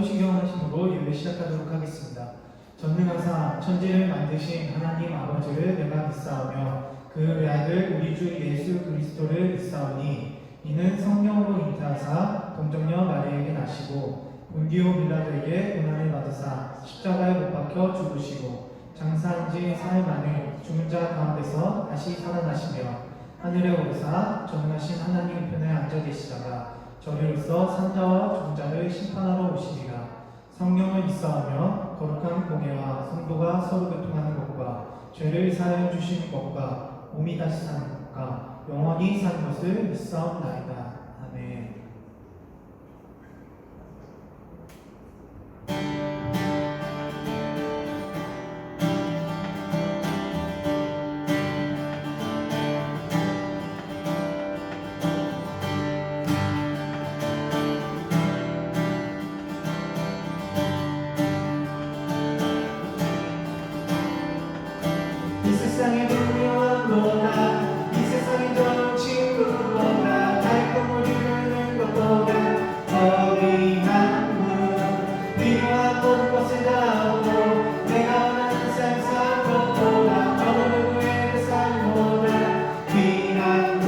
사도신경 하심으로 예배 시작하도록 하겠습니다. 전능하사 천지를 만드신 하나님 아버지를 내가 믿사오며 그 외아들 우리 주 예수 그리스도를 믿사오니 이는 성령으로 잉태하사 동정녀 마리아에게 나시고 본디오 빌라도에게 고난을 받으사 십자가에 못 박혀 죽으시고 장사한 지 사흘 만에 죽은 자 가운데서 다시 살아나시며 하늘에 오르사 전능하신 하나님 우편에 앉아 계시다가 저리로서 산자와 종자를 심판하러 오시리라. 성령을 믿사오며 거룩한 공예와 성도가 서로 교통하는 것과 죄를 사하여 주시는 것과 몸이 다시 사는 것과 영원히 사는 것을 믿사옵나이다. 아멘. 이 세상의 부유한 것보다 이 세상의 좋은 친구보다 달콤을 이루는 것보다 어린한 분 필요한 모든 것을 다하고 내가 원하는 삶 산 것보다 어느 누구의 삶보다 귀한 분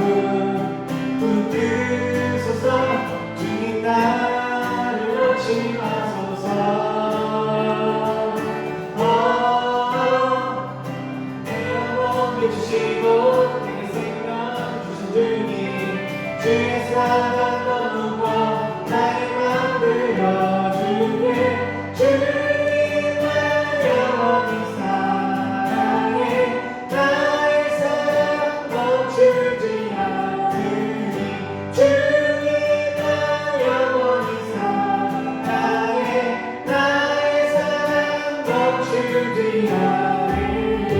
붙드소서 주님 나를 놓지 마소서. 주시고 내게 생명 주신 주님 주의 사랑 너무고 나의 맘 들려주네. 주님 날 영원히 사랑해 나의 사랑 멈추지 않으니 주님 날 영원히 사랑해 나의 사랑 멈추지 않으니.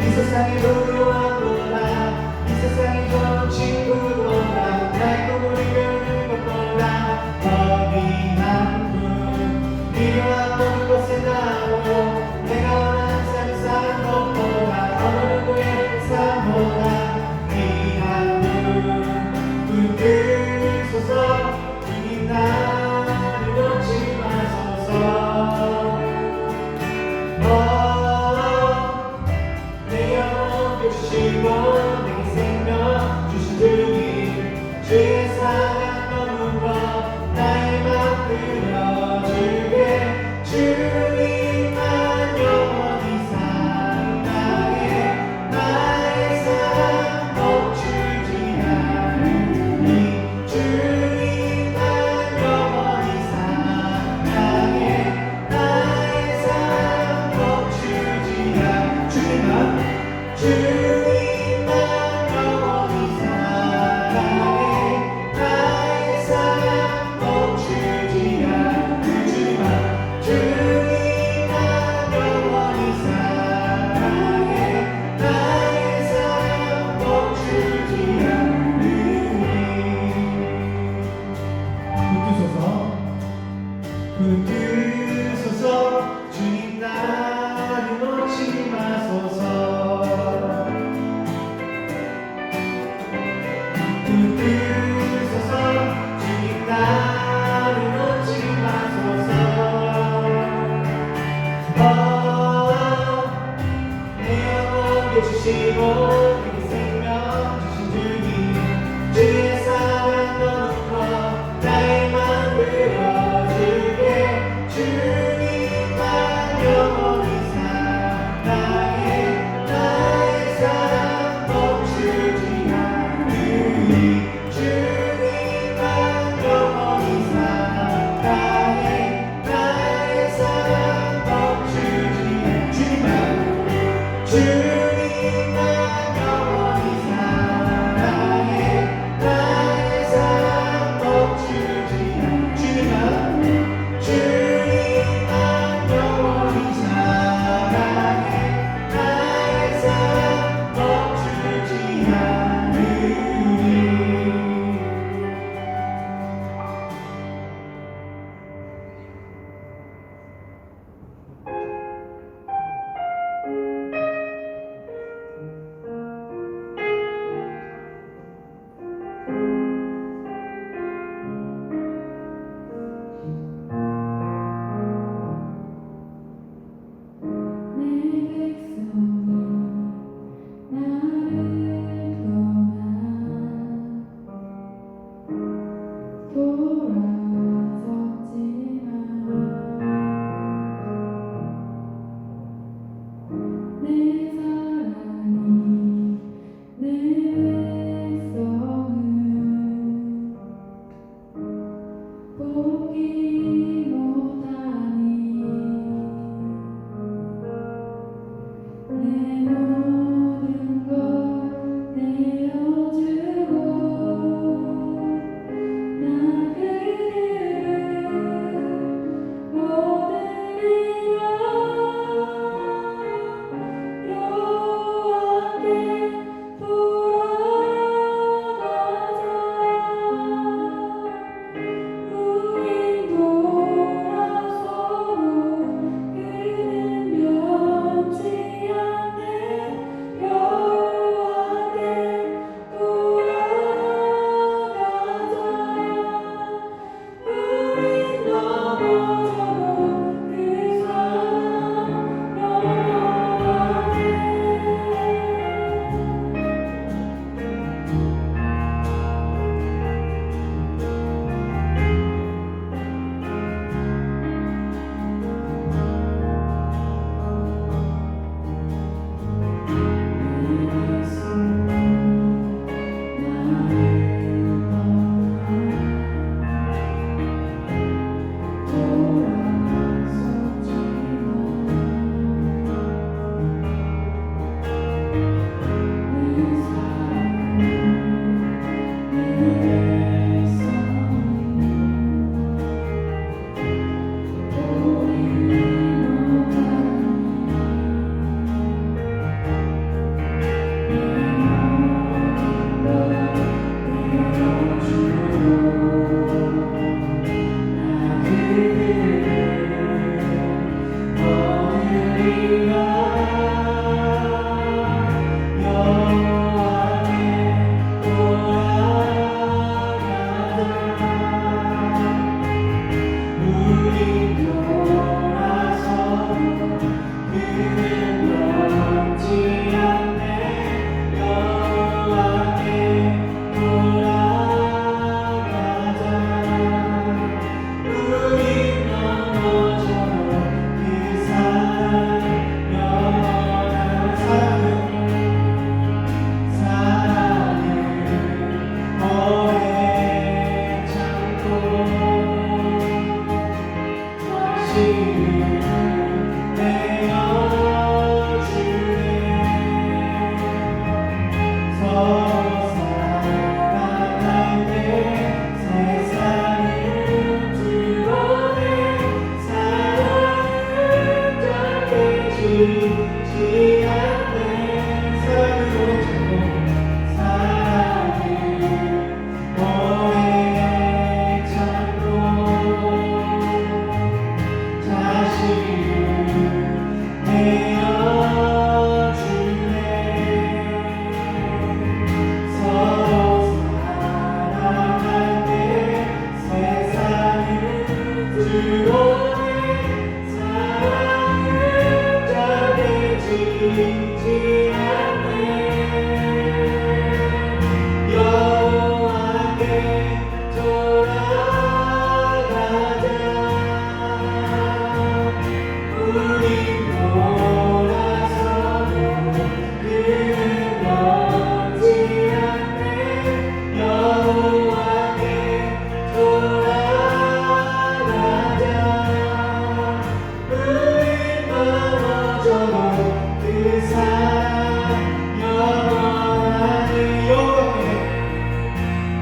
이 세상의 부유한 것보다 이 세상의 좋은 친구보다 달콤을 이루는 것보다 어린한 분 필요한 모든 것을 다하고 내가 원하는 삶을 사는 것보다 어느 누구의 삶보다 귀한 분 붙드소서. 주님 나를 놓지 마소서. 주시고 내게 생명 주신 주님 주의 사랑 너무 거 나의 맘 들려주게. 주님만 영원히 사랑해 나의 사랑 멈추지 않으니 주님만 영원히 사랑해 나의 사랑 멈추지 않으니 주님만 영원히 사랑해 나의 사랑 멈추지 않는 주님만 영원히 사랑해 나의 사랑 멈추지 않으니. 붙드소서 주님 나를 놓지 마소서. 붙드소서 주님 나를 놓지 마소서. 내 영혼을 주시고 내게 생명 주신 주님 주의 사랑 너무 커 나의 맘 들어주게. 주님만 영원히 사랑해 나의 사랑 멈추지 않으니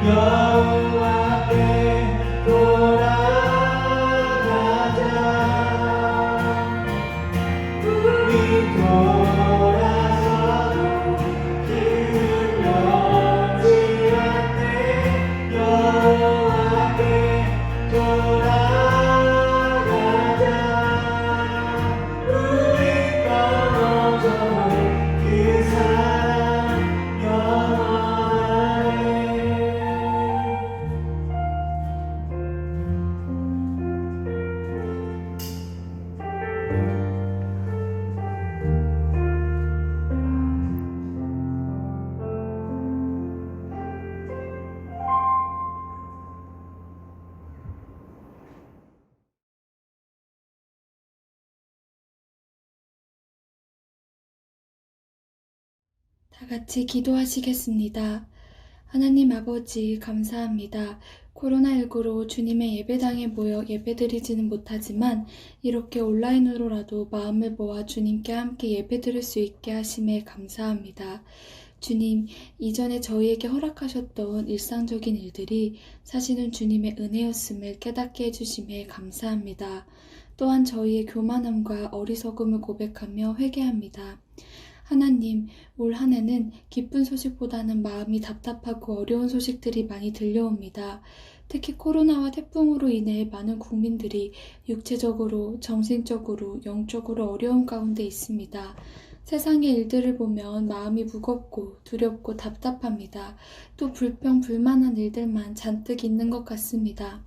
여호와께 돌아가자. 우리 돌아서도 길을 잃지 않네. 여호와께 돌아가자. 우리 떠나서도 그 사랑 영원하네. 다 같이 기도하시겠습니다. 하나님 아버지, 감사합니다. 코로나19로 주님의 예배당에 모여 예배드리지는 못하지만 이렇게 온라인으로라도 마음을 모아 주님께 함께 예배드릴 수 있게 하심에 감사합니다. 주님, 이전에 저희에게 허락하셨던 일상적인 일들이 사실은 주님의 은혜였음을 깨닫게 해주심에 감사합니다. 또한 저희의 교만함과 어리석음을 고백하며 회개합니다. 하나님, 올 한 해는 기쁜 소식보다는 마음이 답답하고 어려운 소식들이 많이 들려옵니다. 특히 코로나와 태풍으로 인해 많은 국민들이 육체적으로, 정신적으로, 영적으로 어려움 가운데 있습니다. 세상의 일들을 보면 마음이 무겁고 두렵고 답답합니다. 또 불평불만한 일들만 잔뜩 있는 것 같습니다.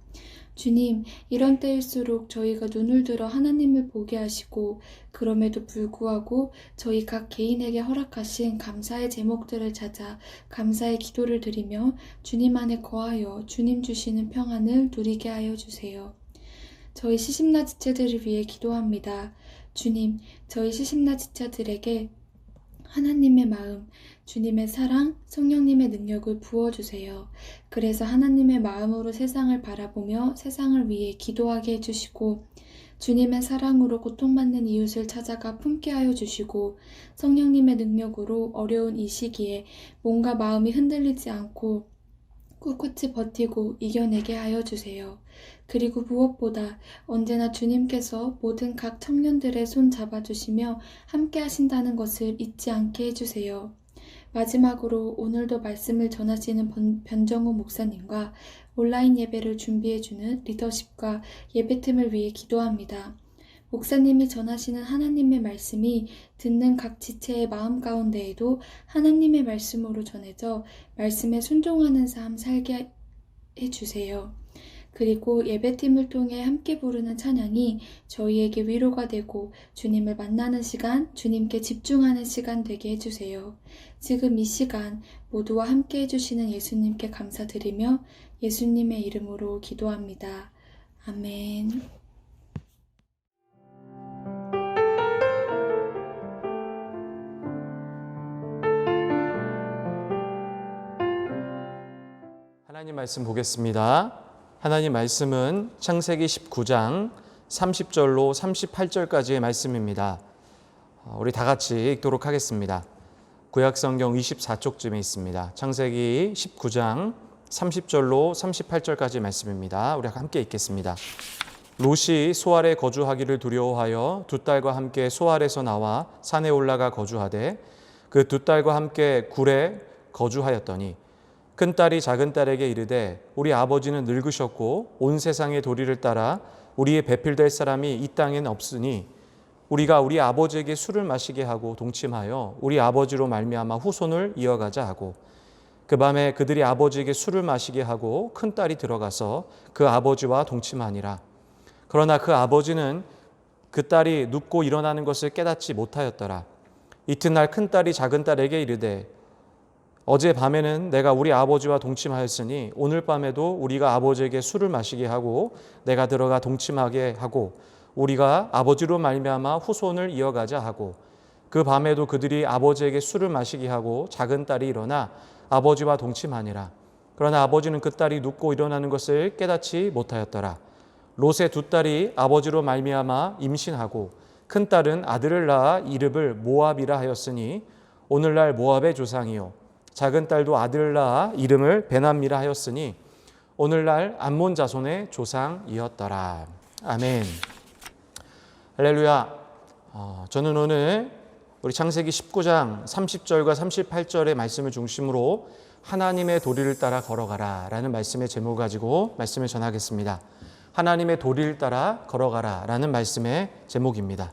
주님, 이런 때일수록 저희가 눈을 들어 하나님을 보게 하시고 그럼에도 불구하고 저희 각 개인에게 허락하신 감사의 제목들을 찾아 감사의 기도를 드리며 주님 안에 거하여 주님 주시는 평안을 누리게 하여 주세요. 저희 시집나 지체들을 위해 기도합니다. 주님, 저희 시집나 지체들에게 하나님의 마음, 주님의 사랑, 성령님의 능력을 부어주세요. 그래서 하나님의 마음으로 세상을 바라보며 세상을 위해 기도하게 해주시고 주님의 사랑으로 고통받는 이웃을 찾아가 품게 하여 주시고 성령님의 능력으로 어려운 이 시기에 몸과 마음이 흔들리지 않고 꿋꿋이 버티고 이겨내게 하여 주세요. 그리고 무엇보다 언제나 주님께서 모든 각 청년들의 손 잡아주시며 함께 하신다는 것을 잊지 않게 해주세요. 마지막으로 오늘도 말씀을 전하시는 변정우 목사님과 온라인 예배를 준비해주는 리더십과 예배팀을 위해 기도합니다. 목사님이 전하시는 하나님의 말씀이 듣는 각 지체의 마음 가운데에도 하나님의 말씀으로 전해져 말씀에 순종하는 삶 살게 해주세요. 그리고 예배팀을 통해 함께 부르는 찬양이 저희에게 위로가 되고 주님을 만나는 시간, 주님께 집중하는 시간 되게 해주세요. 지금 이 시간 모두와 함께 해주시는 예수님께 감사드리며 예수님의 이름으로 기도합니다. 아멘. 하나님 말씀 보겠습니다. 하나님 말씀은 창세기 19장 30절로 38절까지의 말씀입니다. 우리 다 같이 읽도록 하겠습니다. 구약성경 24쪽쯤에 있습니다. 창세기 19장 30절로 38절까지 말씀입니다. 우리 함께 읽겠습니다. 롯이 소알에 거주하기를 두려워하여 두 딸과 함께 소알에서 나와 산에 올라가 거주하되 그 두 딸과 함께 굴에 거주하였더니 큰딸이 작은딸에게 이르되 우리 아버지는 늙으셨고 온 세상의 도리를 따라 우리의 배필될 사람이 이 땅엔 없으니 우리가 우리 아버지에게 술을 마시게 하고 동침하여 우리 아버지로 말미암아 후손을 이어가자 하고 그 밤에 그들이 아버지에게 술을 마시게 하고 큰딸이 들어가서 그 아버지와 동침하니라. 그러나 그 아버지는 그 딸이 눕고 일어나는 것을 깨닫지 못하였더라. 이튿날 큰딸이 작은딸에게 이르되 어제 밤에는 내가 우리 아버지와 동침하였으니 오늘 밤에도 우리가 아버지에게 술을 마시게 하고 내가 들어가 동침하게 하고 우리가 아버지로 말미암아 후손을 이어가자 하고 그 밤에도 그들이 아버지에게 술을 마시게 하고 작은딸이 일어나 아버지와 동침하니라. 그러나 아버지는 그 딸이 눕고 일어나는 것을 깨닫지 못하였더라. 롯의 두 딸이 아버지로 말미암아 임신하고 큰딸은 아들을 낳아 이름을 모압이라 하였으니 오늘날 모압의 조상이요 작은 딸도 아들 낳아 이름을 베나미라 하였으니 오늘날 암몬 자손의 조상이었더라. 아멘. 할렐루야. 저는 오늘 우리 창세기 19장 30절과 38절의 말씀을 중심으로 하나님의 도리를 따라 걸어가라 라는 말씀의 제목을 가지고 말씀을 전하겠습니다. 하나님의 도리를 따라 걸어가라 라는 말씀의 제목입니다.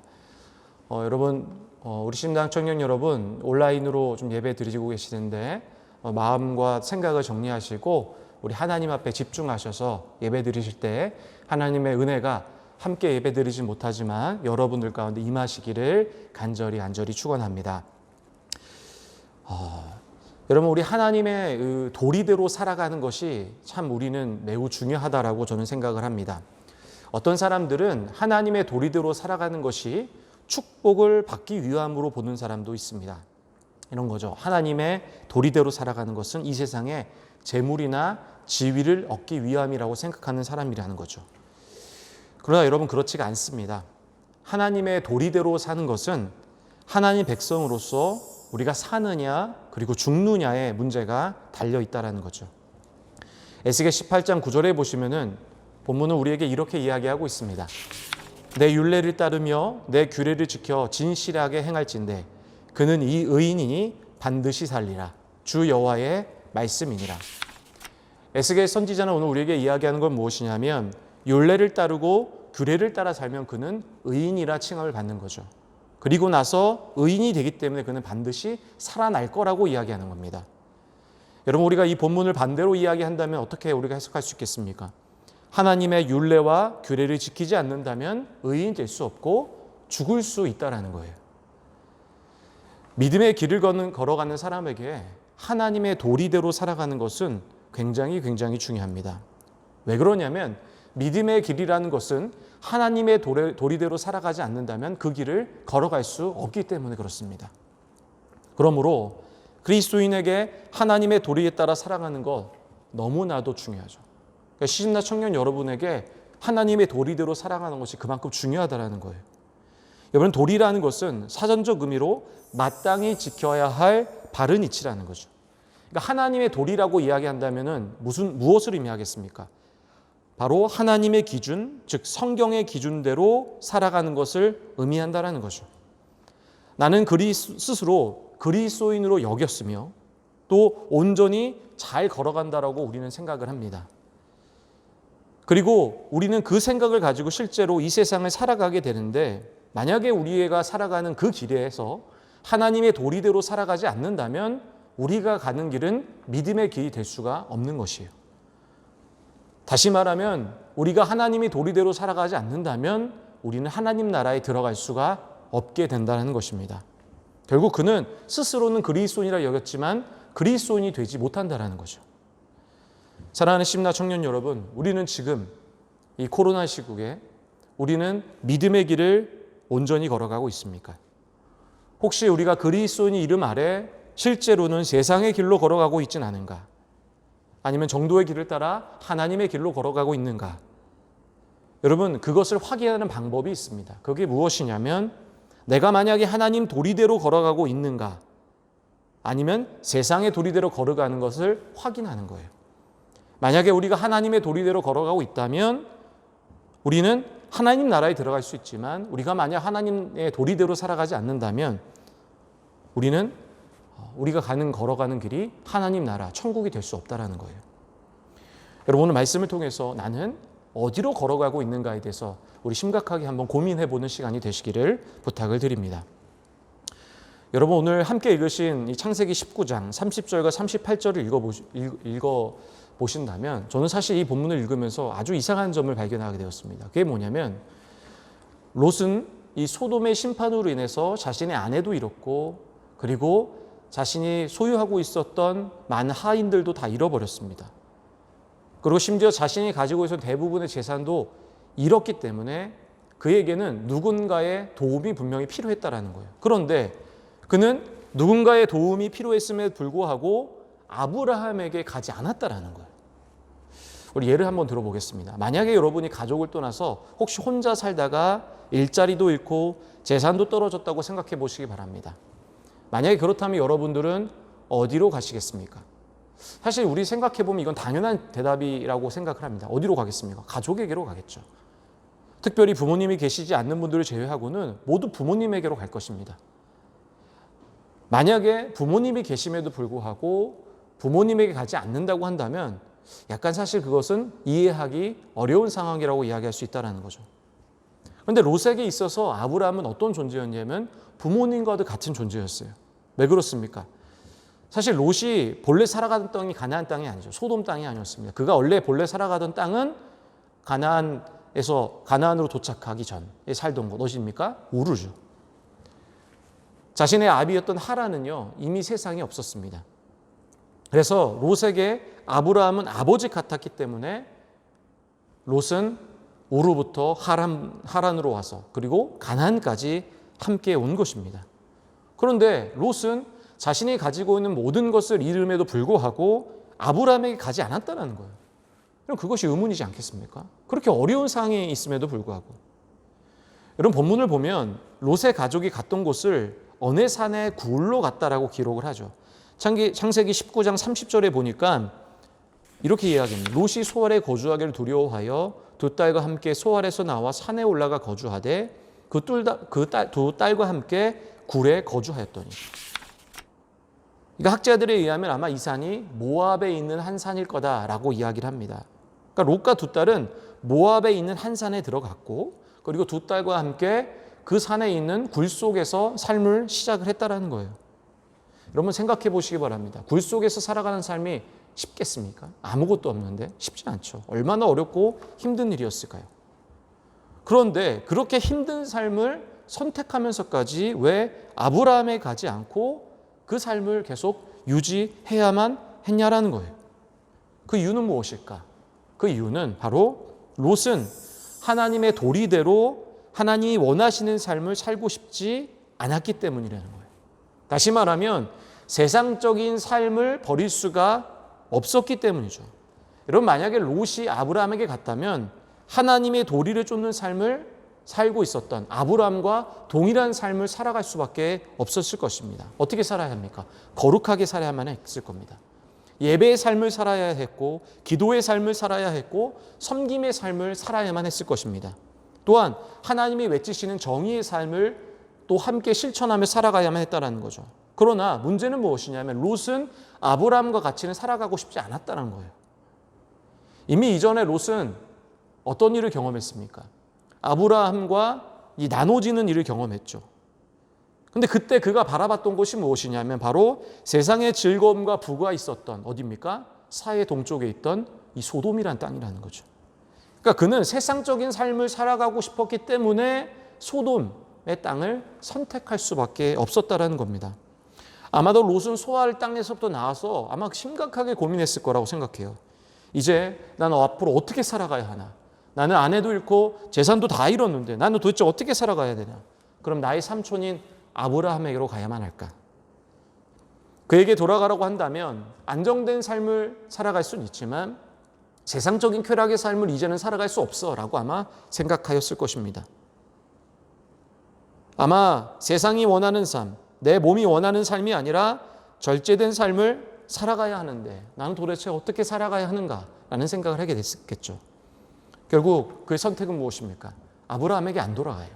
여러분, 우리 신당 청년 여러분 온라인으로 좀 예배 드리고 계시는데 마음과 생각을 정리하시고 우리 하나님 앞에 집중하셔서 예배 드리실 때 하나님의 은혜가 함께 예배 드리지 못하지만 여러분들 가운데 임하시기를 간절히 축원합니다. 여러분, 우리 하나님의 도리대로 살아가는 것이 참 우리는 매우 중요하다라고 저는 생각을 합니다. 어떤 사람들은 하나님의 도리대로 살아가는 것이 축복을 받기 위함으로 보는 사람도 있습니다. 이런 거죠. 하나님의 도리대로 살아가는 것은 이 세상에 재물이나 지위를 얻기 위함이라고 생각하는 사람이라는 거죠. 그러나 여러분, 그렇지가 않습니다. 하나님의 도리대로 사는 것은 하나님 백성으로서 우리가 사느냐 그리고 죽느냐의 문제가 달려 있다는 거죠. 에스겔 18장 9절에 보시면은 본문은 우리에게 이렇게 이야기하고 있습니다. 내 율례를 따르며 내 규례를 지켜 진실하게 행할진대 그는 이 의인이니 반드시 살리라. 주 여호와의 말씀이니라. 에스겔 선지자는 오늘 우리에게 이야기하는 건 무엇이냐면 율례를 따르고 규례를 따라 살면 그는 의인이라 칭함을 받는 거죠. 그리고 나서 의인이 되기 때문에 그는 반드시 살아날 거라고 이야기하는 겁니다. 여러분, 우리가 이 본문을 반대로 이야기한다면 어떻게 우리가 해석할 수 있겠습니까? 하나님의 율례와 규례를 지키지 않는다면 의인이 될 수 없고 죽을 수 있다라는 거예요. 믿음의 길을 걸어가는 사람에게 하나님의 도리대로 살아가는 것은 굉장히 중요합니다. 왜 그러냐면 믿음의 길이라는 것은 하나님의 도리대로 살아가지 않는다면 그 길을 걸어갈 수 없기 때문에 그렇습니다. 그러므로 그리스도인에게 하나님의 도리에 따라 살아가는 것 너무나도 중요하죠. 그러니까 시집나 청년 여러분에게 하나님의 도리대로 살아가는 것이 그만큼 중요하다는 거예요. 여러분, 도리라는 것은 사전적 의미로 마땅히 지켜야 할 바른 이치라는 거죠. 그러니까 하나님의 도리라고 이야기한다면 무엇을 의미하겠습니까? 바로 하나님의 기준, 즉 성경의 기준대로 살아가는 것을 의미한다는 거죠. 나는 스스로 그리스도인으로 여겼으며 또 온전히 잘 걸어간다라고 우리는 생각을 합니다. 그리고 우리는 그 생각을 가지고 실제로 이 세상을 살아가게 되는데 만약에 우리가 살아가는 그 길에서 하나님의 도리대로 살아가지 않는다면 우리가 가는 길은 믿음의 길이 될 수가 없는 것이에요. 다시 말하면 우리가 하나님의 도리대로 살아가지 않는다면 우리는 하나님 나라에 들어갈 수가 없게 된다는 것입니다. 결국 그는 스스로는 그리스도인이라 여겼지만 그리스도인이 되지 못한다는 거죠. 사랑하는 심나 청년 여러분, 우리는 지금 이 코로나 시국에 우리는 믿음의 길을 온전히 걸어가고 있습니까? 혹시 우리가 그리스도인의 이름 아래 실제로는 세상의 길로 걸어가고 있진 않은가? 아니면 정도의 길을 따라 하나님의 길로 걸어가고 있는가? 여러분, 그것을 확인하는 방법이 있습니다. 그게 무엇이냐면 내가 만약에 하나님 도리대로 걸어가고 있는가? 아니면 세상의 도리대로 걸어가는 것을 확인하는 거예요. 만약에 우리가 하나님의 도리대로 걸어가고 있다면 우리는 하나님 나라에 들어갈 수 있지만 우리가 만약 하나님의 도리대로 살아가지 않는다면 우리는 우리가 걸어가는 길이 하나님 나라, 천국이 될 수 없다는 거예요. 여러분, 오늘 말씀을 통해서 나는 어디로 걸어가고 있는가에 대해서 우리 심각하게 한번 고민해보는 시간이 되시기를 부탁을 드립니다. 여러분, 오늘 함께 읽으신 이 창세기 19장 30절과 38절을 읽어보신다면 저는 사실 이 본문을 읽으면서 아주 이상한 점을 발견하게 되었습니다. 그게 뭐냐면 롯은 이 소돔의 심판으로 인해서 자신의 아내도 잃었고 그리고 자신이 소유하고 있었던 많은 하인들도 다 잃어버렸습니다. 그리고 심지어 자신이 가지고 있었던 대부분의 재산도 잃었기 때문에 그에게는 누군가의 도움이 분명히 필요했다라는 거예요. 그런데 그는 누군가의 도움이 필요했음에도 불구하고 아브라함에게 가지 않았다라는 거예요. 우리 예를 한번 들어보겠습니다. 만약에 여러분이 가족을 떠나서 혹시 혼자 살다가 일자리도 잃고 재산도 떨어졌다고 생각해 보시기 바랍니다. 만약에 그렇다면 여러분들은 어디로 가시겠습니까? 사실 우리 생각해보면 이건 당연한 대답이라고 생각을 합니다. 어디로 가겠습니까? 가족에게로 가겠죠. 특별히 부모님이 계시지 않는 분들을 제외하고는 모두 부모님에게로 갈 것입니다. 만약에 부모님이 계심에도 불구하고 부모님에게 가지 않는다고 한다면 약간 사실 그것은 이해하기 어려운 상황이라고 이야기할 수 있다는 거죠. 그런데 롯에게 있어서 아브라함은 어떤 존재였냐면 부모님과도 같은 존재였어요. 왜 그렇습니까? 사실 롯이 본래 살아가던 땅이 가나안 땅이 아니죠. 소돔 땅이 아니었습니다. 그가 원래 본래 살아가던 땅은 가나안으로 도착하기 전에 살던 곳 어디입니까? 우르죠. 자신의 아비였던 하란은요 이미 세상에 없었습니다. 그래서 롯에게 아브라함은 아버지 같았기 때문에 롯은 우르부터 하란으로 와서 그리고 가나안까지 함께 온 것입니다. 그런데 롯은 자신이 가지고 있는 모든 것을 잃음에도 불구하고 아브라함에게 가지 않았다는 거예요. 그럼 그것이 의문이지 않겠습니까? 그렇게 어려운 상황에 있음에도 불구하고. 여러분 본문을 보면 롯의 가족이 갔던 곳을 어느 산의 굴로 갔다라고 기록을 하죠. 창세기 19장 30절에 보니까 이렇게 이야기합니다. 롯이 소알에 거주하기를 두려워하여 두 딸과 함께 소알에서 나와 산에 올라가 거주하되 그 두 딸과 함께 굴에 거주하였더니. 그러니까 학자들에 의하면 아마 이 산이 모압에 있는 한 산일 거다라고 이야기를 합니다. 그러니까 롯과 두 딸은 모압에 있는 한 산에 들어갔고 그리고 두 딸과 함께 그 산에 있는 굴 속에서 삶을 시작을 했다라는 거예요. 여러분 생각해 보시기 바랍니다. 굴 속에서 살아가는 삶이 쉽겠습니까? 아무것도 없는데 쉽지 않죠. 얼마나 어렵고 힘든 일이었을까요? 그런데 그렇게 힘든 삶을 선택하면서까지 왜 아브라함에 가지 않고 그 삶을 계속 유지해야만 했냐라는 거예요. 그 이유는 무엇일까? 그 이유는 바로 롯은 하나님의 도리대로 하나님이 원하시는 삶을 살고 싶지 않았기 때문이라는 거예요. 다시 말하면 세상적인 삶을 버릴 수가 없었기 때문이죠. 여러분 만약에 롯이 아브라함에게 갔다면 하나님의 도리를 쫓는 삶을 살고 있었던 아브라함과 동일한 삶을 살아갈 수밖에 없었을 것입니다. 어떻게 살아야 합니까? 거룩하게 살아야만 했을 겁니다. 예배의 삶을 살아야 했고 기도의 삶을 살아야 했고 섬김의 삶을 살아야만 했을 것입니다. 또한 하나님이 외치시는 정의의 삶을 또 함께 실천하며 살아가야만 했다는 거죠. 그러나 문제는 무엇이냐면 롯은 아브라함과 같이는 살아가고 싶지 않았다는 거예요. 이미 이전에 롯은 어떤 일을 경험했습니까? 아브라함과 이 나눠지는 일을 경험했죠. 근데 그때 그가 바라봤던 곳이 무엇이냐면 바로 세상의 즐거움과 부가 있었던 어디입니까? 사해 동쪽에 있던 이 소돔이란 땅이라는 거죠. 그러니까 그는 세상적인 삶을 살아가고 싶었기 때문에 소돔의 땅을 선택할 수밖에 없었다라는 겁니다. 아마도 롯은 소알 땅에서부터 나와서 아마 심각하게 고민했을 거라고 생각해요. 이제 나는 앞으로 어떻게 살아가야 하나? 나는 아내도 잃고 재산도 다 잃었는데 나는 도대체 어떻게 살아가야 되냐? 그럼 나의 삼촌인 아브라함에게로 가야만 할까? 그에게 돌아가라고 한다면 안정된 삶을 살아갈 수는 있지만 세상적인 쾌락의 삶을 이제는 살아갈 수 없어 라고 아마 생각하였을 것입니다. 아마 세상이 원하는 삶, 내 몸이 원하는 삶이 아니라 절제된 삶을 살아가야 하는데 나는 도대체 어떻게 살아가야 하는가라는 생각을 하게 됐겠죠. 결국 그의 선택은 무엇입니까? 아브라함에게 안 돌아가요.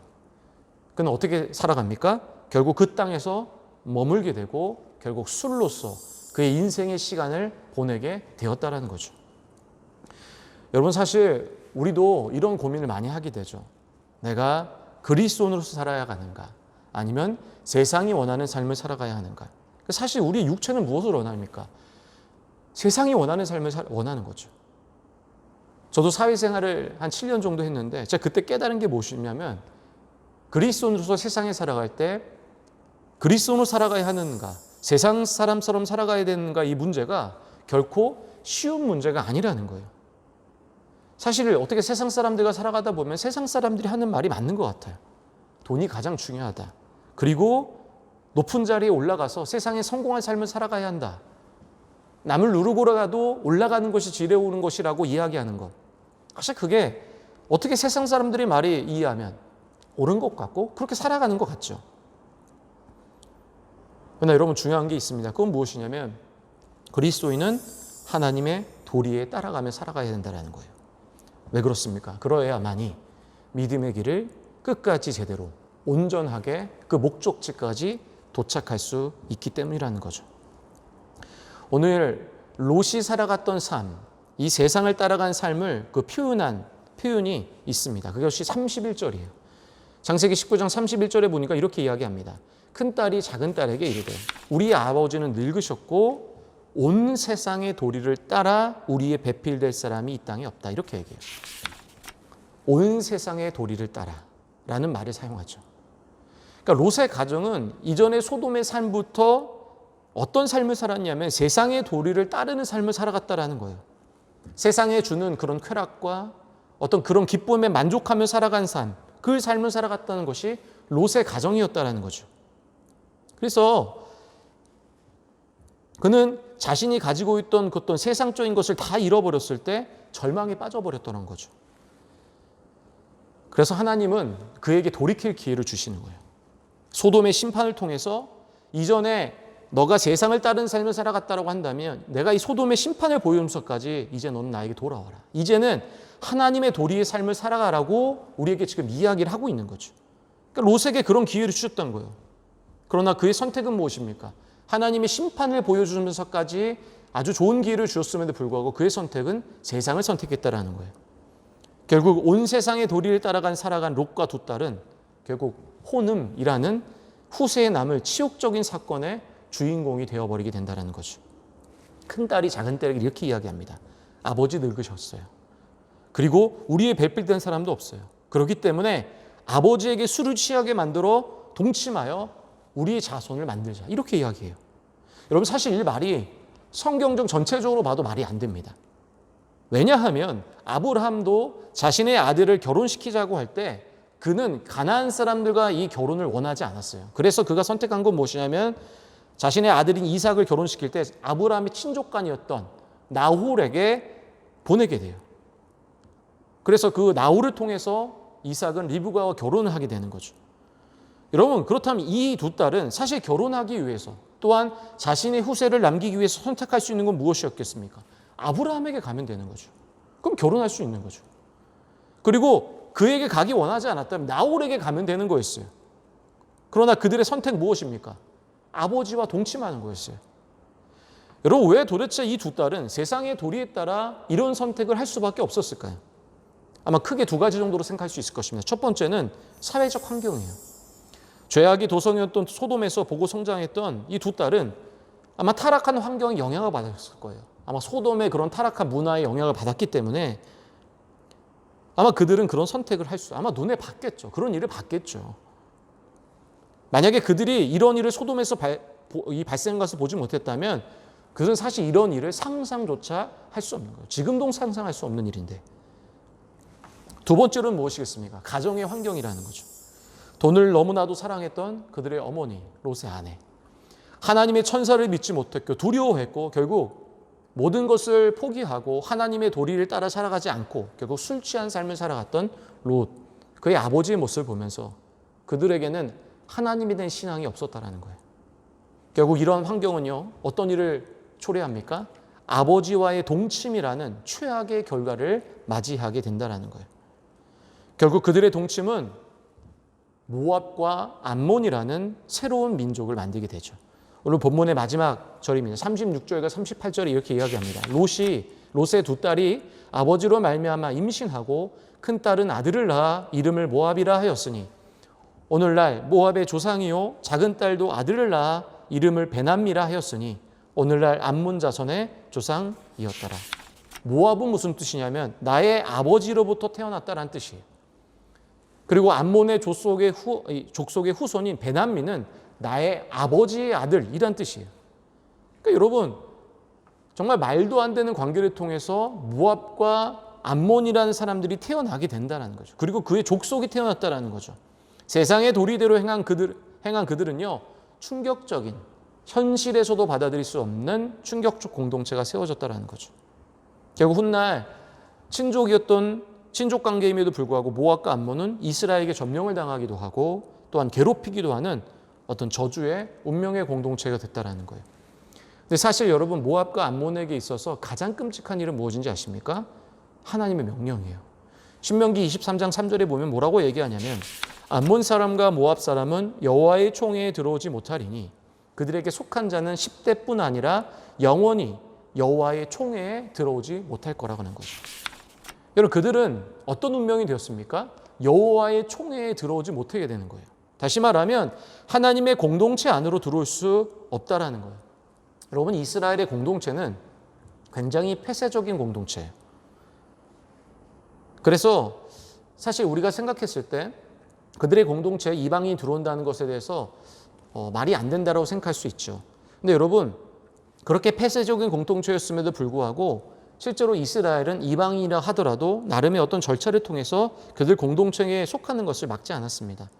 그는 어떻게 살아갑니까? 결국 그 땅에서 머물게 되고 결국 술로서 그의 인생의 시간을 보내게 되었다는 거죠. 여러분 사실 우리도 이런 고민을 많이 하게 되죠. 내가 그리스도인으로서 살아야 하는가? 아니면 세상이 원하는 삶을 살아가야 하는가? 사실 우리 육체는 무엇을 원합니까? 세상이 원하는 삶을 원하는 거죠. 저도 사회생활을 한 7년 정도 했는데 제가 그때 깨달은 게 무엇이냐면 그리스도인으로서 세상에 살아갈 때 그리스도인으로 살아가야 하는가? 세상 사람처럼 살아가야 되는가? 이 문제가 결코 쉬운 문제가 아니라는 거예요. 사실 어떻게 세상 사람들과 살아가다 보면 세상 사람들이 하는 말이 맞는 것 같아요. 돈이 가장 중요하다. 그리고 높은 자리에 올라가서 세상에 성공한 삶을 살아가야 한다. 남을 누르고라도 올라가는 것이 지혜로운 것이라고 이야기하는 것. 사실 그게 어떻게 세상 사람들의 말이 이해하면 옳은 것 같고 그렇게 살아가는 것 같죠. 그러나 여러분 중요한 게 있습니다. 그건 무엇이냐면 그리스도인은 하나님의 도리에 따라가며 살아가야 된다는 거예요. 왜 그렇습니까? 그러야만이 믿음의 길을 끝까지 제대로 온전하게 그 목적지까지 도착할 수 있기 때문이라는 거죠. 오늘 롯이 살아갔던 삶, 이 세상을 따라간 삶을 그 표현한 표현이 있습니다. 그것이 31절이에요. 창세기 19장 31절에 보니까 이렇게 이야기합니다. 큰딸이 작은딸에게 이르되 우리 아버지는 늙으셨고 온 세상의 도리를 따라 우리의 배필될 사람이 이 땅에 없다. 이렇게 얘기해요. 온 세상의 도리를 따라 라는 말을 사용하죠. 그러니까 롯의 가정은 이전의 소돔의 삶부터 어떤 삶을 살았냐면 세상의 도리를 따르는 삶을 살아갔다라는 거예요. 세상에 주는 그런 쾌락과 어떤 그런 기쁨에 만족하며 살아간 삶, 그 삶을 살아갔다는 것이 롯의 가정이었다라는 거죠. 그래서 그는 자신이 가지고 있던 그 어떤 세상적인 것을 다 잃어버렸을 때 절망에 빠져버렸다는 거죠. 그래서 하나님은 그에게 돌이킬 기회를 주시는 거예요. 소돔의 심판을 통해서 이전에 너가 세상을 따른 삶을 살아갔다고 한다면 내가 이 소돔의 심판을 보여주면서까지 이제 너는 나에게 돌아와라. 이제는 하나님의 도리의 삶을 살아가라고 우리에게 지금 이야기를 하고 있는 거죠. 그러니까 롯에게 그런 기회를 주셨던 거예요. 그러나 그의 선택은 무엇입니까? 하나님의 심판을 보여주면서까지 아주 좋은 기회를 주었음에도 불구하고 그의 선택은 세상을 선택했다라는 거예요. 결국 온 세상의 도리를 따라간 살아간 롯과 두 딸은 결국 혼음이라는 후세에 남을 치욕적인 사건의 주인공이 되어버리게 된다는 거죠. 큰딸이 작은딸에게 이렇게 이야기합니다. 아버지 늙으셨어요. 그리고 우리의 배필된 사람도 없어요. 그렇기 때문에 아버지에게 술을 취하게 만들어 동침하여 우리의 자손을 만들자. 이렇게 이야기해요. 여러분 사실 이 말이 성경적 전체적으로 봐도 말이 안 됩니다. 왜냐하면 아브라함도 자신의 아들을 결혼시키자고 할 때 그는 가나안 사람들과 이 결혼을 원하지 않았어요. 그래서 그가 선택한 건 무엇이냐면 자신의 아들인 이삭을 결혼시킬 때 아브라함의 친족간이었던 나홀에게 보내게 돼요. 그래서 그 나홀을 통해서 이삭은 리브가와 결혼을 하게 되는 거죠. 여러분 그렇다면 이 두 딸은 사실 결혼하기 위해서 또한 자신의 후세를 남기기 위해서 선택할 수 있는 건 무엇이었겠습니까? 아브라함에게 가면 되는 거죠. 그럼 결혼할 수 있는 거죠. 그리고 그에게 가기 원하지 않았다면 나홀에게 가면 되는 거였어요. 그러나 그들의 선택 무엇입니까? 아버지와 동침하는 거였어요. 여러분 왜 도대체 이 두 딸은 세상의 도리에 따라 이런 선택을 할 수밖에 없었을까요? 아마 크게 두 가지 정도로 생각할 수 있을 것입니다. 첫 번째는 사회적 환경이에요. 죄악이 도성이었던 소돔에서 보고 성장했던 이 두 딸은 아마 타락한 환경에 영향을 받았을 거예요. 아마 소돔의 그런 타락한 문화에 영향을 받았기 때문에 아마 그들은 그런 선택을 아마 눈에 봤겠죠. 그런 일을 봤겠죠. 만약에 그들이 이런 일을 소돔에서 발생한 것을 보지 못했다면 그들은 사실 이런 일을 상상조차 할 수 없는 거예요. 지금도 상상할 수 없는 일인데. 두 번째로는 무엇이겠습니까? 가정의 환경이라는 거죠. 돈을 너무나도 사랑했던 그들의 어머니, 롯의 아내. 하나님의 천사를 믿지 못했고 두려워했고 결국 모든 것을 포기하고 하나님의 도리를 따라 살아가지 않고 결국 술 취한 삶을 살아갔던 롯. 그의 아버지의 모습을 보면서 그들에게는 하나님에 대한 신앙이 없었다라는 거예요. 결국 이런 환경은요, 어떤 일을 초래합니까? 아버지와의 동침이라는 최악의 결과를 맞이하게 된다는 거예요. 결국 그들의 동침은 모압과 암몬이라는 새로운 민족을 만들게 되죠. 오늘 본문의 마지막 절입니다. 36절과 38절에 이렇게 이야기합니다. 롯의 두 딸이 아버지로 말미암아 임신하고 큰 딸은 아들을 낳아 이름을 모압이라 하였으니 오늘날 모압의 조상이요 작은 딸도 아들을 낳아 이름을 베남미라 하였으니 오늘날 암몬 자손의 조상이었더라. 모압은 무슨 뜻이냐면 나의 아버지로부터 태어났다라는 뜻이에요. 그리고 암몬의 족속의 후손인 베남미는 나의 아버지의 아들이란 뜻이에요. 그러니까 여러분 정말 말도 안 되는 관계를 통해서 모압과 암몬이라는 사람들이 태어나게 된다는 거죠. 그리고 그의 족속이 태어났다는 거죠. 세상의 도리대로 행한 그들은요 충격적인 현실에서도 받아들일 수 없는 충격적 공동체가 세워졌다는 거죠. 결국 훗날 친족 관계임에도 불구하고 모압과 암몬은 이스라엘에게 점령을 당하기도 하고 또한 괴롭히기도 하는 어떤 저주의 운명의 공동체가 됐다라는 거예요. 근데 사실 여러분 모압과 암몬에게 있어서 가장 끔찍한 일은 무엇인지 아십니까? 하나님의 명령이에요. 신명기 23장 3절에 보면 뭐라고 얘기하냐면 암몬 사람과 모압 사람은 여호와의 총회에 들어오지 못하리니 그들에게 속한 자는 10대뿐 아니라 영원히 여호와의 총회에 들어오지 못할 거라고 하는 거죠. 여러분 그들은 어떤 운명이 되었습니까? 여호와의 총회에 들어오지 못하게 되는 거예요. 다시 말하면 하나님의 공동체 안으로 들어올 수 없다라는 거예요. 여러분 이스라엘의 공동체는 굉장히 폐쇄적인 공동체예요. 그래서 사실 우리가 생각했을 때 그들의 공동체에 이방인이 들어온다는 것에 대해서 말이 안 된다고 생각할 수 있죠. 근데 여러분 그렇게 폐쇄적인 공동체였음에도 불구하고 실제로 이스라엘은 이방인이라 하더라도 나름의 어떤 절차를 통해서 그들 공동체에 속하는 것을 막지 않았습니다.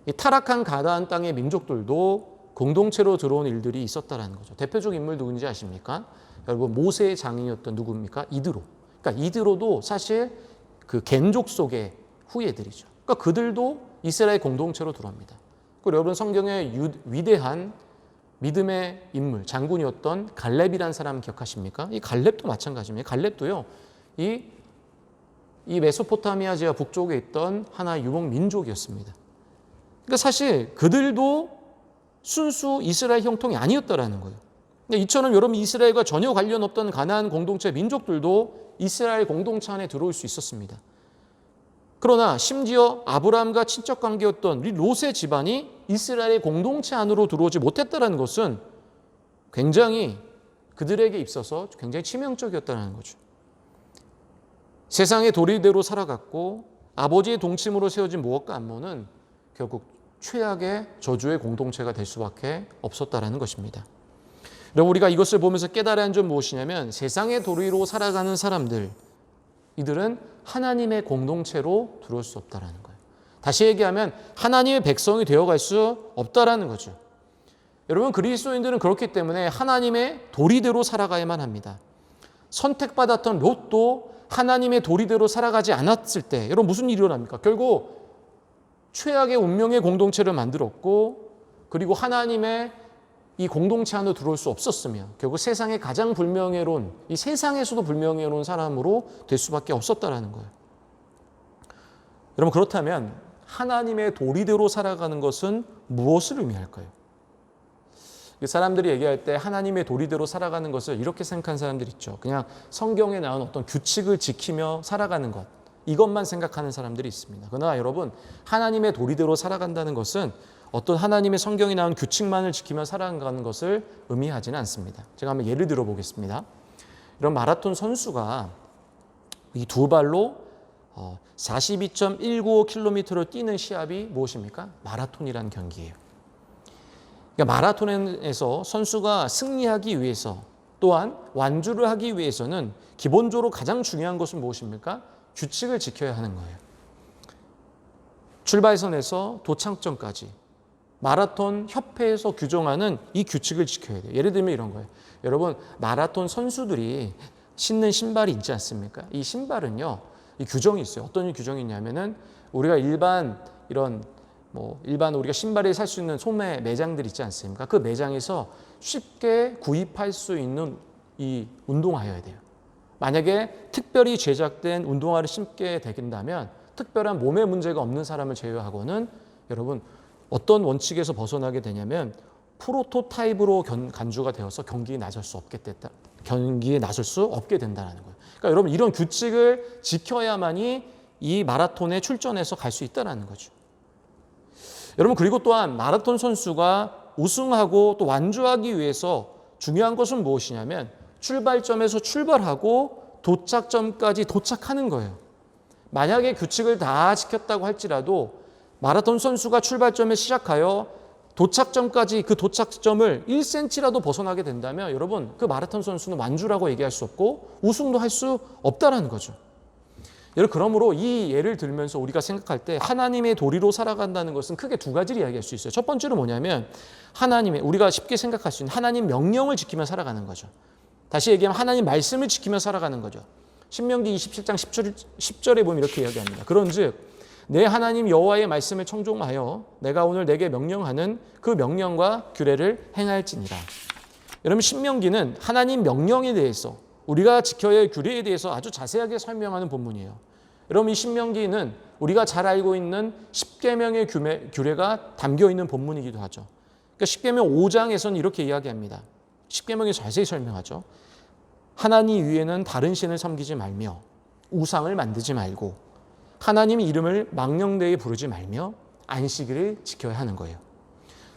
이 타락한 가나안 땅의 민족들도 공동체로 들어온 일들이 있었다라는 거죠. 대표적 인물 누군지 아십니까? 여러분 모세의 장인이었던 누굽니까? 이드로. 그러니까 이드로도 사실 그 겐족 속의 후예들이죠. 그러니까 그들도 이스라엘 공동체로 들어옵니다. 그리고 여러분 성경의 위대한 믿음의 인물, 장군이었던 갈렙이라는 사람 기억하십니까? 이 갈렙도 마찬가지입니다. 갈렙도요, 이 메소포타미아 지하 북쪽에 있던 하나의 유목 민족이었습니다. 그러니까 사실 그들도 순수 이스라엘 형통이 아니었다라는 거예요. 이처럼 여러분 이스라엘과 전혀 관련 없던 가나안 공동체 민족들도 이스라엘 공동체 안에 들어올 수 있었습니다. 그러나 심지어 아브라함과 친척 관계였던 롯의 집안이 이스라엘의 공동체 안으로 들어오지 못했다는 것은 굉장히 그들에게 있어서 굉장히 치명적이었다는 거죠. 세상의 도리대로 살아갔고 아버지의 동침으로 세워진 모압과 암몬은 결국 최악의 저주의 공동체가 될 수밖에 없었다는 것입니다. 여러분 우리가 이것을 보면서 깨달아야 하는 점 무엇이냐면 세상의 도리로 살아가는 사람들 이들은 하나님의 공동체로 들어올 수 없다는 거예요. 다시 얘기하면 하나님의 백성이 되어갈 수 없다는 거죠. 여러분 그리스도인들은 그렇기 때문에 하나님의 도리대로 살아가야만 합니다. 선택받았던 롯도 하나님의 도리대로 살아가지 않았을 때 여러분 무슨 일이 일어납니까? 결국 최악의 운명의 공동체를 만들었고 그리고 하나님의 이 공동체 안으로 들어올 수 없었으며 결국 세상에 가장 불명예로운 이 세상에서도 불명예로운 사람으로 될 수밖에 없었다라는 거예요. 여러분 그렇다면 하나님의 도리대로 살아가는 것은 무엇을 의미할까요? 사람들이 얘기할 때 하나님의 도리대로 살아가는 것을 이렇게 생각하는 사람들이 있죠. 그냥 성경에 나온 어떤 규칙을 지키며 살아가는 것 이것만 생각하는 사람들이 있습니다. 그러나 여러분 하나님의 도리대로 살아간다는 것은 어떤 하나님의 성경에 나온 규칙만을 지키며 살아가는 것을 의미하지는 않습니다. 제가 한번 예를 들어 보겠습니다. 이런 마라톤 선수가 이 두 발로 42.195km를 뛰는 시합이 무엇입니까? 마라톤이라는 경기예요. 그러니까 마라톤에서 선수가 승리하기 위해서 또한 완주를 하기 위해서는 기본적으로 가장 중요한 것은 무엇입니까? 규칙을 지켜야 하는 거예요. 출발선에서 도착점까지 마라톤 협회에서 규정하는 이 규칙을 지켜야 돼요. 예를 들면 이런 거예요. 여러분 마라톤 선수들이 신는 신발이 있지 않습니까? 이 신발은요, 이 규정이 있어요. 어떤 규정이 있냐면은 우리가 일반 우리가 신발을 살 수 있는 소매 매장들 있지 않습니까? 그 매장에서 쉽게 구입할 수 있는 이 운동화여야 돼요. 만약에 특별히 제작된 운동화를 신게 된다면 특별한 몸에 문제가 없는 사람을 제외하고는 여러분 어떤 원칙에서 벗어나게 되냐면 프로토타입으로 간주가 되어서 경기에 나설 수 없게 된다는 거예요. 그러니까 여러분 이런 규칙을 지켜야만이 이 마라톤에 출전해서 갈 수 있다는 거죠. 여러분 그리고 또한 마라톤 선수가 우승하고 또 완주하기 위해서 중요한 것은 무엇이냐면 출발점에서 출발하고 도착점까지 도착하는 거예요. 만약에 규칙을 다 지켰다고 할지라도 마라톤 선수가 출발점에 시작하여 도착점까지 그 도착점을 1cm라도 벗어나게 된다면 여러분 그 마라톤 선수는 완주라고 얘기할 수 없고 우승도 할 수 없다라는 거죠. 여러분 그러므로 이 예를 들면서 우리가 생각할 때 하나님의 도리로 살아간다는 것은 크게 두 가지를 이야기할 수 있어요. 첫 번째로 뭐냐면 우리가 쉽게 생각할 수 있는 하나님 명령을 지키며 살아가는 거죠. 다시 얘기하면 하나님 말씀을 지키며 살아가는 거죠. 신명기 27장 10절에 보면 이렇게 이야기합니다. 그런즉 내 하나님 여호와의 말씀을 청종하여 내가 오늘 내게 명령하는 그 명령과 규례를 행할지니라. 여러분, 신명기는 하나님 명령에 대해서, 우리가 지켜야 할 규례에 대해서 아주 자세하게 설명하는 본문이에요. 여러분, 이 신명기는 우리가 잘 알고 있는 십계명의 규례가 담겨 있는 본문이기도 하죠. 그러니까 십계명 5장에서는 이렇게 이야기합니다. 십계명에서 자세히 설명하죠. 하나님 위에는 다른 신을 섬기지 말며 우상을 만들지 말고 하나님 이름을 망령되이 부르지 말며 안식일을 지켜야 하는 거예요.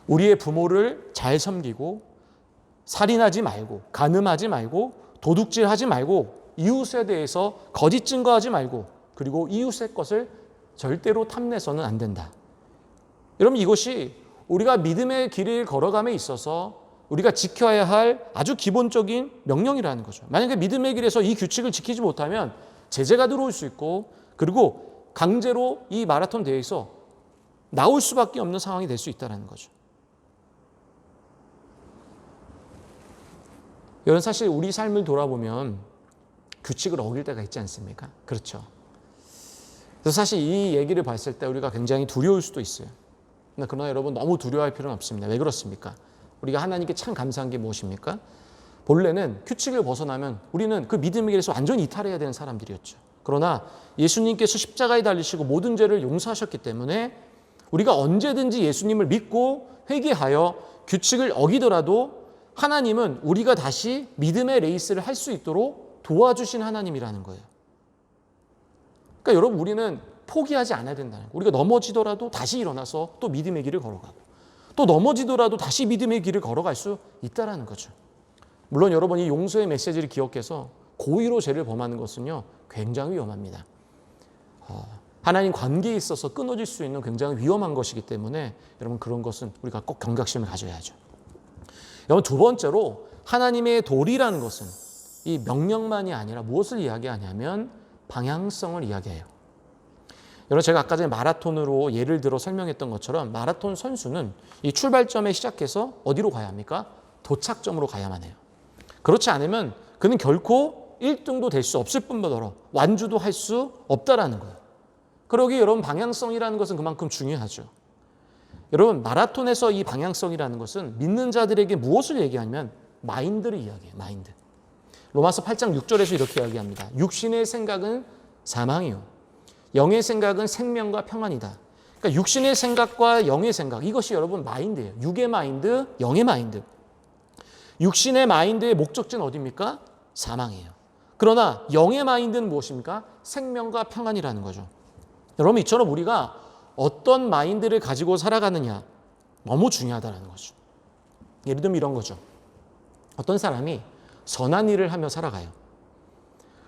우리의 부모를 잘 섬기고 살인하지 말고 간음하지 말고 도둑질하지 말고 이웃에 대해서 거짓 증거하지 말고 그리고 이웃의 것을 절대로 탐내서는 안 된다. 여러분, 이것이 우리가 믿음의 길을 걸어감에 있어서 우리가 지켜야 할 아주 기본적인 명령이라는 거죠. 만약에 믿음의 길에서 이 규칙을 지키지 못하면 제재가 들어올 수 있고 그리고 강제로 이 마라톤 대회에서 나올 수밖에 없는 상황이 될 수 있다는 거죠. 여러분, 사실 우리 삶을 돌아보면 규칙을 어길 때가 있지 않습니까? 그렇죠. 그래서 사실 이 얘기를 봤을 때 우리가 굉장히 두려울 수도 있어요. 그러나 여러분, 너무 두려워할 필요는 없습니다. 왜 그렇습니까? 우리가 하나님께 참 감사한 게 무엇입니까? 본래는 규칙을 벗어나면 우리는 그 믿음의 길에서 완전히 이탈해야 되는 사람들이었죠. 그러나 예수님께서 십자가에 달리시고 모든 죄를 용서하셨기 때문에 우리가 언제든지 예수님을 믿고 회개하여 규칙을 어기더라도 하나님은 우리가 다시 믿음의 레이스를 할 수 있도록 도와주신 하나님이라는 거예요. 그러니까 여러분, 우리는 포기하지 않아야 된다는 거예요. 우리가 넘어지더라도 다시 일어나서 또 믿음의 길을 걸어가고 또 넘어지더라도 다시 믿음의 길을 걸어갈 수 있다는 거죠. 물론 여러분, 이 용서의 메시지를 기억해서 고의로 죄를 범하는 것은요, 굉장히 위험합니다. 하나님 관계에 있어서 끊어질 수 있는 굉장히 위험한 것이기 때문에 여러분, 그런 것은 우리가 꼭 경각심을 가져야죠. 여러분, 두 번째로 하나님의 도리라는 것은 이 명령만이 아니라 무엇을 이야기하냐면 방향성을 이야기해요. 여러분, 제가 아까 전에 마라톤으로 예를 들어 설명했던 것처럼 마라톤 선수는 이 출발점에 시작해서 어디로 가야 합니까? 도착점으로 가야만 해요. 그렇지 않으면 그는 결코 1등도 될 수 없을 뿐더러 완주도 할 수 없다라는 거예요. 그러기에 여러분, 방향성이라는 것은 그만큼 중요하죠. 여러분, 마라톤에서 이 방향성이라는 것은 믿는 자들에게 무엇을 얘기하냐면 마인드를 이야기해요. 마인드. 로마서 8장 6절에서 이렇게 이야기합니다. 육신의 생각은 사망이요, 영의 생각은 생명과 평안이다. 그러니까 육신의 생각과 영의 생각, 이것이 여러분 마인드예요. 육의 마인드, 영의 마인드. 육신의 마인드의 목적지는 어디입니까? 사망이에요. 그러나 영의 마인드는 무엇입니까? 생명과 평안이라는 거죠. 여러분, 이처럼 우리가 어떤 마인드를 가지고 살아가느냐 너무 중요하다는 거죠. 예를 들면 이런 거죠. 어떤 사람이 선한 일을 하며 살아가요.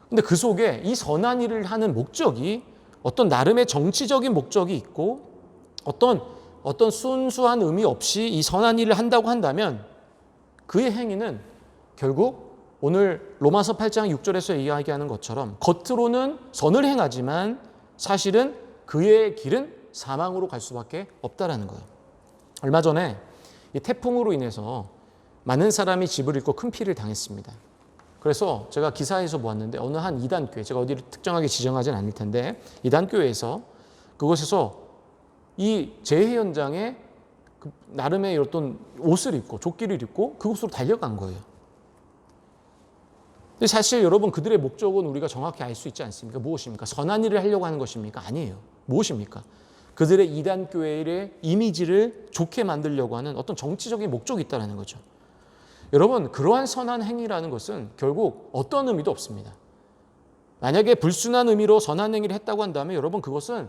근데 그 속에 이 선한 일을 하는 목적이 어떤 나름의 정치적인 목적이 있고 어떤 순수한 의미 없이 이 선한 일을 한다고 한다면 그의 행위는 결국 오늘 로마서 8장 6절에서 이야기하는 것처럼 겉으로는 선을 행하지만 사실은 그의 길은 사망으로 갈 수밖에 없다라는 거예요. 얼마 전에 이 태풍으로 인해서 많은 사람이 집을 잃고 큰 피해를 당했습니다. 그래서 제가 기사에서 보았는데 어느 한 이단교회, 제가 어디를 특정하게 지정하진 않을 텐데 이단교회에서 그곳에서 이 재해 현장에 나름의 어떤 옷을 입고 조끼를 입고 그곳으로 달려간 거예요. 근데 사실 여러분, 그들의 목적은 우리가 정확히 알 수 있지 않습니까? 무엇입니까? 선한 일을 하려고 하는 것입니까? 아니에요. 무엇입니까? 그들의 이단교회의 이미지를 좋게 만들려고 하는 어떤 정치적인 목적이 있다는 거죠. 여러분, 그러한 선한 행위라는 것은 결국 어떤 의미도 없습니다. 만약에 불순한 의미로 선한 행위를 했다고 한다면 여러분, 그것은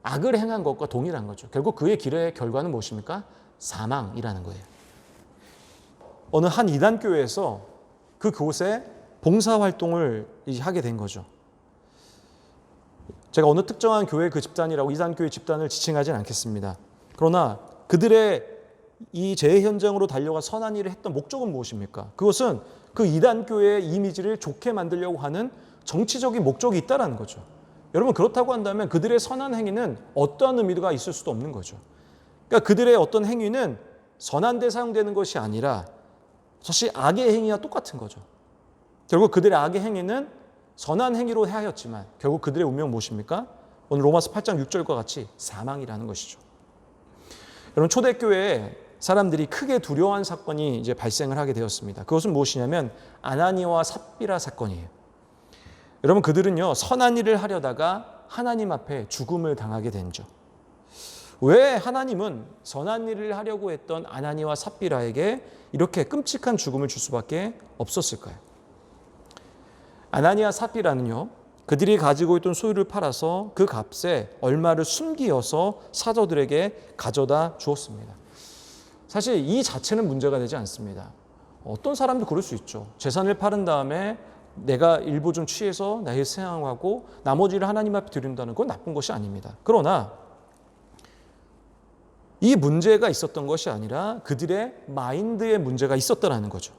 악을 행한 것과 동일한 거죠. 결국 그의 길의 결과는 무엇입니까? 사망이라는 거예요. 어느 한 이단교회에서 그곳에 봉사활동을 하게 된 거죠. 제가 어느 특정한 교회 그 집단이라고 이단교회 집단을 지칭하진 않겠습니다. 그러나 그들의 이 재해 현장으로 달려가 선한 일을 했던 목적은 무엇입니까? 그것은 그 이단교회의 이미지를 좋게 만들려고 하는 정치적인 목적이 있다는 거죠. 여러분, 그렇다고 한다면 그들의 선한 행위는 어떠한 의미가 있을 수도 없는 거죠. 그러니까 그들의 어떤 행위는 선한 데 사용되는 것이 아니라 사실 악의 행위와 똑같은 거죠. 결국 그들의 악의 행위는 선한 행위로 해하였지만 결국 그들의 운명은 무엇입니까? 오늘 로마서 8장 6절과 같이 사망이라는 것이죠. 여러분, 초대교회에 사람들이 크게 두려워한 사건이 이제 발생을 하게 되었습니다. 그것은 무엇이냐면 아나니아와 삽비라 사건이에요. 여러분, 그들은요 선한 일을 하려다가 하나님 앞에 죽음을 당하게 된죠. 왜 하나님은 선한 일을 하려고 했던 아나니아와 삽비라에게 이렇게 끔찍한 죽음을 줄 수밖에 없었을까요? 아나니아 삽비라는요 그들이 가지고 있던 소유를 팔아서 그 값에 얼마를 숨기어서 사도들에게 가져다 주었습니다. 사실 이 자체는 문제가 되지 않습니다. 어떤 사람도 그럴 수 있죠. 재산을 팔은 다음에 내가 일부 좀 취해서 나의 생활하고 나머지를 하나님 앞에 드린다는 건 나쁜 것이 아닙니다. 그러나 이 문제가 있었던 것이 아니라 그들의 마인드에 문제가 있었다는 거죠.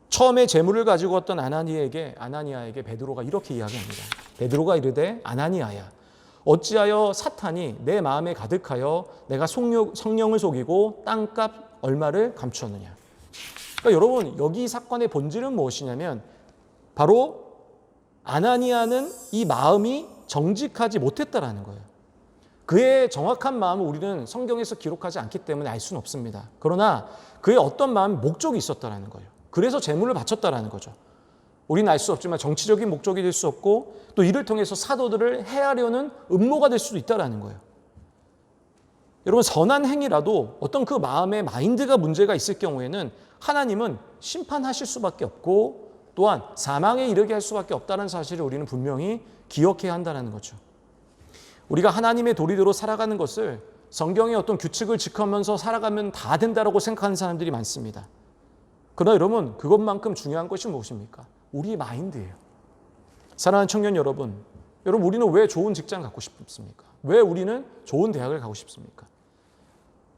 처음에 재물을 가지고 왔던 아나니아에게 베드로가 이렇게 이야기합니다. 베드로가 이르되 아나니아야, 어찌하여 사탄이 내 마음에 가득하여 내가 성령을 속이고 땅값 얼마를 감추었느냐. 그러니까 여러분, 여기 사건의 본질은 무엇이냐면 바로 아나니아는 이 마음이 정직하지 못했다라는 거예요. 그의 정확한 마음을 우리는 성경에서 기록하지 않기 때문에 알 수는 없습니다. 그러나 그의 어떤 마음의 목적이 있었다라는 거예요. 그래서 재물을 바쳤다라는 거죠. 우리는 알 수 없지만 정치적인 목적이 될 수 없고 또 이를 통해서 사도들을 해하려는 음모가 될 수도 있다라는 거예요. 여러분, 선한 행위라도 어떤 그 마음의 마인드가 문제가 있을 경우에는 하나님은 심판하실 수밖에 없고 또한 사망에 이르게 할 수밖에 없다는 사실을 우리는 분명히 기억해야 한다는 거죠. 우리가 하나님의 도리대로 살아가는 것을 성경의 어떤 규칙을 지키면서 살아가면 다 된다라고 생각하는 사람들이 많습니다. 그러나 여러분, 그것만큼 중요한 것이 무엇입니까? 우리 마인드예요. 사랑하는 청년 여러분, 우리는 왜 좋은 직장 갖고 싶습니까? 왜 우리는 좋은 대학을 가고 싶습니까?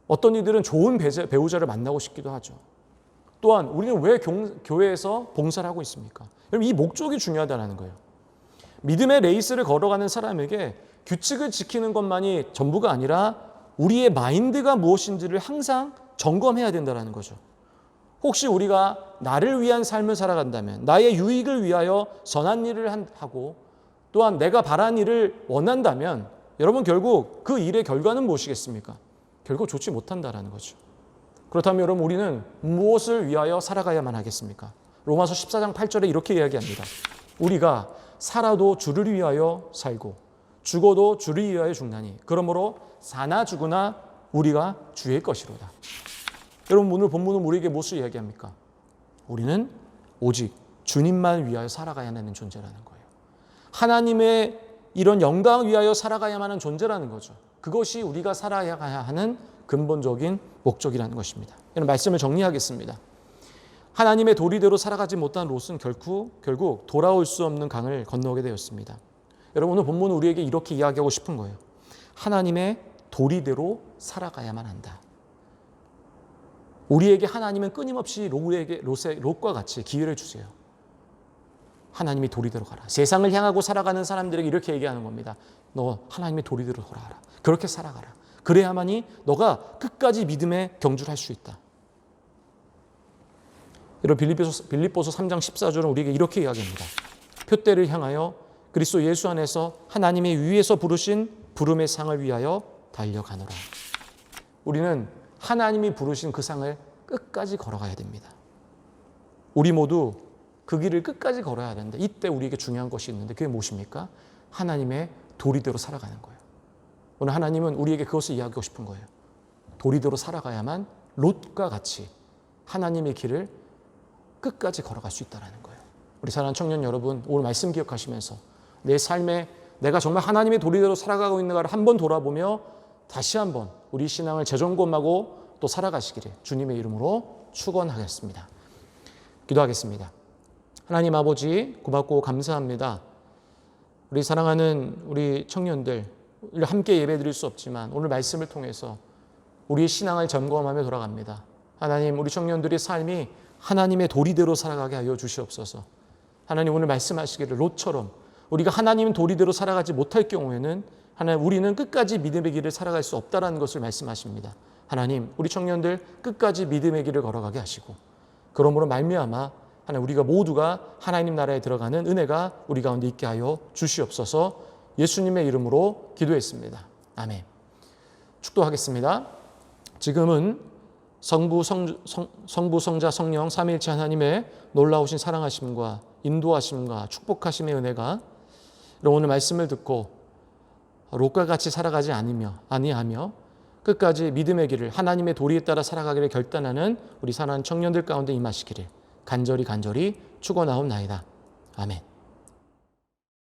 어떤 이들은 좋은 배우자를 만나고 싶기도 하죠. 또한 우리는 왜 교회에서 봉사를 하고 있습니까? 여러분, 이 목적이 중요하다는 거예요. 믿음의 레이스를 걸어가는 사람에게 규칙을 지키는 것만이 전부가 아니라 우리의 마인드가 무엇인지를 항상 점검해야 된다는 거죠. 혹시 우리가 나를 위한 삶을 살아간다면, 나의 유익을 위하여 선한 일을 하고 또한 내가 바란 일을 원한다면 여러분, 결국 그 일의 결과는 무엇이겠습니까? 결국 좋지 못한다라는 거죠. 그렇다면 여러분, 우리는 무엇을 위하여 살아가야만 하겠습니까? 로마서 14장 8절에 이렇게 이야기합니다. 우리가 살아도 주를 위하여 살고 죽어도 주를 위하여 죽나니 그러므로 사나 죽으나 우리가 주의 것이로다. 여러분, 오늘 본문은 우리에게 무엇을 이야기합니까? 우리는 오직 주님만 위하여 살아가야 하는 존재라는 거예요. 하나님의 이런 영광 위하여 살아가야만 하는 존재라는 거죠. 그것이 우리가 살아야 하는 근본적인 목적이라는 것입니다. 이런 말씀을 정리하겠습니다. 하나님의 도리대로 살아가지 못한 롯은 결국 돌아올 수 없는 강을 건너게 되었습니다. 여러분, 오늘 본문은 우리에게 이렇게 이야기하고 싶은 거예요. 하나님의 도리대로 살아가야만 한다. 우리에게 하나님은 끊임없이 롯과 같이 기회를 주세요. 하나님의 도리대로 가라. 세상을 향하고 살아가는 사람들에게 이렇게 얘기하는 겁니다. 너 하나님의 도리대로 돌아가라. 그렇게 살아가라. 그래야만이 너가 끝까지 믿음에 경주를 할 수 있다. 여러분, 빌립보서 3장 14절은 우리에게 이렇게 이야기합니다. 표대를 향하여 그리스도 예수 안에서 하나님의 위에서 부르신 부름의 상을 위하여 달려가노라. 우리는 하나님이 부르신 그 상을 끝까지 걸어가야 됩니다. 우리 모두 그 길을 끝까지 걸어야 하는데 이때 우리에게 중요한 것이 있는데 그게 무엇입니까? 하나님의 도리대로 살아가는 거예요. 오늘 하나님은 우리에게 그것을 이야기하고 싶은 거예요. 도리대로 살아가야만 롯과 같이 하나님의 길을 끝까지 걸어갈 수 있다는 거예요. 우리 사랑하는 청년 여러분, 오늘 말씀 기억하시면서 내 삶에 내가 정말 하나님의 도리대로 살아가고 있는가를 한번 돌아보며 다시 한번 우리 신앙을 재점검하고 또 살아가시기를 주님의 이름으로 축원하겠습니다. 기도하겠습니다. 하나님 아버지, 고맙고 감사합니다. 우리 사랑하는 우리 청년들 함께 예배드릴 수 없지만 오늘 말씀을 통해서 우리의 신앙을 점검하며 돌아갑니다. 하나님, 우리 청년들의 삶이 하나님의 도리대로 살아가게 하여 주시옵소서. 하나님, 오늘 말씀하시기를 롯처럼 우리가 하나님 도리대로 살아가지 못할 경우에는 하나님, 우리는 끝까지 믿음의 길을 살아갈 수 없다라는 것을 말씀하십니다. 하나님, 우리 청년들 끝까지 믿음의 길을 걸어가게 하시고 그러므로 말미암아 하나님, 우리가 모두가 하나님 나라에 들어가는 은혜가 우리 가운데 있게 하여 주시옵소서. 예수님의 이름으로 기도했습니다. 아멘. 축도하겠습니다. 지금은 성부, 성자, 성령 삼위일체 하나님의 놀라우신 사랑하심과 인도하심과 축복하심의 은혜가 오늘 말씀을 듣고 롯과 같이 살아가지 아니하며 끝까지 믿음의 길을 하나님의 도리에 따라 살아가기를 결단하는 우리 사랑하는 청년들 가운데 임하시기를 간절히 축원하옵나이다. 아멘.